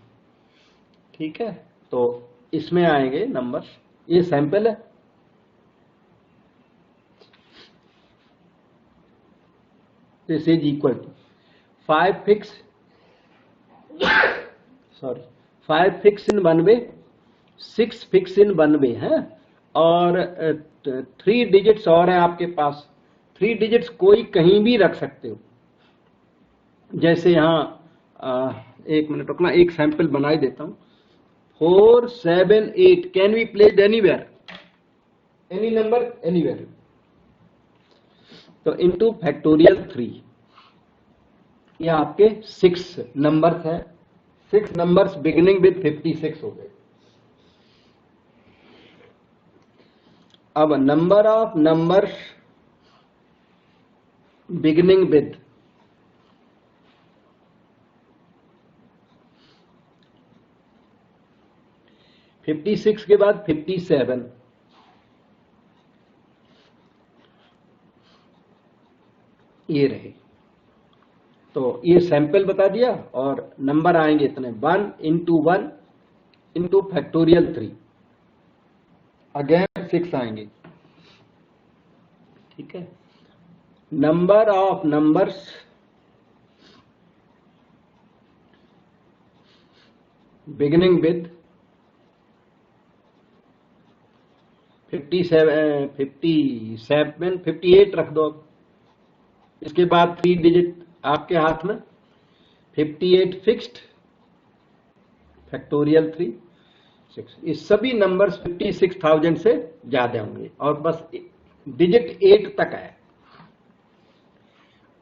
ठीक है, तो इसमें आएंगे नंबर्स, ये सैंपल है। This is equal to 5 fix in 1 way, 6 fix in 1 way है, और 3 डिजिट्स और हैं आपके पास। 3 डिजिट्स कोई कहीं भी रख सकते हो, जैसे यहां एक मिनट रुकना, एक सैंपल बना ही देता हूं। 4 7 8 can be placed anywhere, any number anywhere. तो इनटू फैक्टोरियल 3, ये आपके 6 नंबर्स हैं, 6 नंबर्स बिगिनिंग विद 56 हो गए। अब number of numbers beginning with 56 के बाद 57, ये रहे। तो ये सैंपल बता दिया, और नंबर आएंगे इतने 1 इंटू 1 इंटू फैक्टोरियल 3, अगेन 6 आएंगे। ठीक है, number of numbers beginning with 57 58 रख दो। इसके बाद 3 डिजिट आपके हाथ में, 58 फिक्स्ड, फैक्टोरियल 3 6। ये सभी नंबर्स 56,000 से ज्यादा होंगे, और बस डिजिट 8 तक है।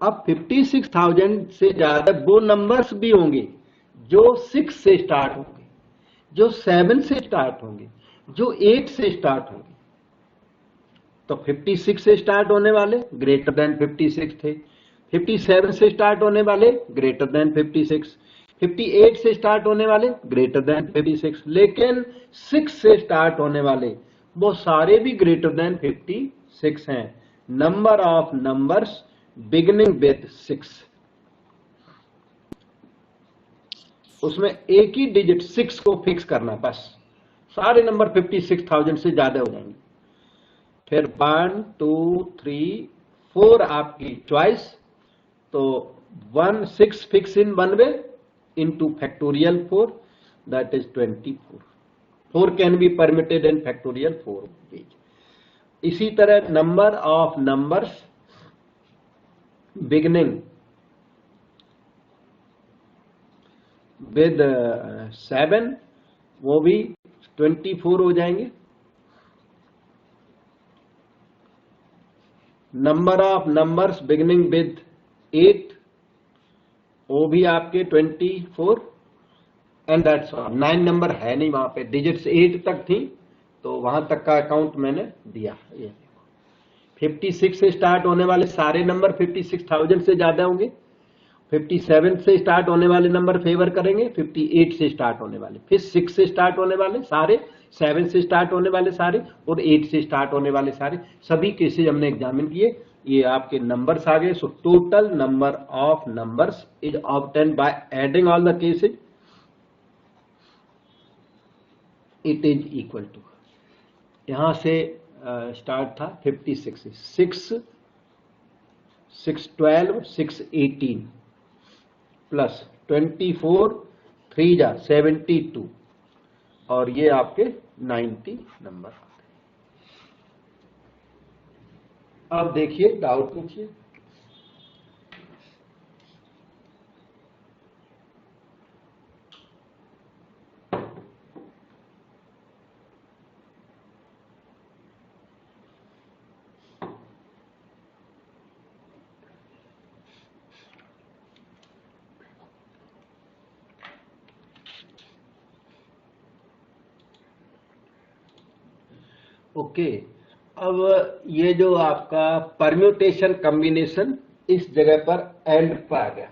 अब 56,000 से ज्यादा वो नंबर्स भी होंगे जो 6 से स्टार्ट होंगे, जो 7 से स्टार्ट होंगे, जो 8 से स्टार्ट होंगे। तो 56 से स्टार्ट होने वाले ग्रेटर देन 56 थे, 57 से स्टार्ट होने वाले ग्रेटर देन 56, 58 से स्टार्ट होने वाले ग्रेटर देन 56, लेकिन 6 से स्टार्ट होने वाले वो सारे भी ग्रेटर देन 56 हैं। Number of numbers beginning with 6, उसमें एक ही डिजिट 6 को फिक्स करना, बस सारे नंबर 56,000 से ज्यादा हो जाएंगे। फिर 1 2 3 4 आपकी चॉइस, तो 1 6 fix in 1 way into factorial 4, that is 24। 4 can be permitted in factorial 4 page. इसी तरह number of numbers beginning with 7, वो भी 24 हो जाएंगे। Number of numbers beginning with 8, वो भी आपके 24, एंड दैट्स ऑल। 9 नंबर है नहीं वहां पे, डिजिट्स 8 तक थी, तो वहां तक का अकाउंट मैंने दिया। ये 56 से स्टार्ट होने वाले सारे नंबर 56,000 से ज्यादा होंगे, 57 से स्टार्ट होने वाले नंबर फेवर करेंगे, 58 से स्टार्ट होने वाले, फिर 6 से स्टार्ट होने वाले सारे, 7 से स्टार्ट होने वाले सारे और 8 से स्टार्ट होने वाले सारे, सभी केसेज हमने एग्जामिन किए। ये आपके नंबर्स आ गए। So total number of numbers is obtained by adding all the cases, it is equal to, यहां से स्टार्ट था 56, 6 612 618 प्लस 24 3 जा 72 और ये आपके 90 नंबर आते हैं। अब देखिए, डाउट पूछिए। ओके, अब ये जो आपका परम्यूटेशन कॉम्बिनेशन इस जगह पर एंड पर आ गया।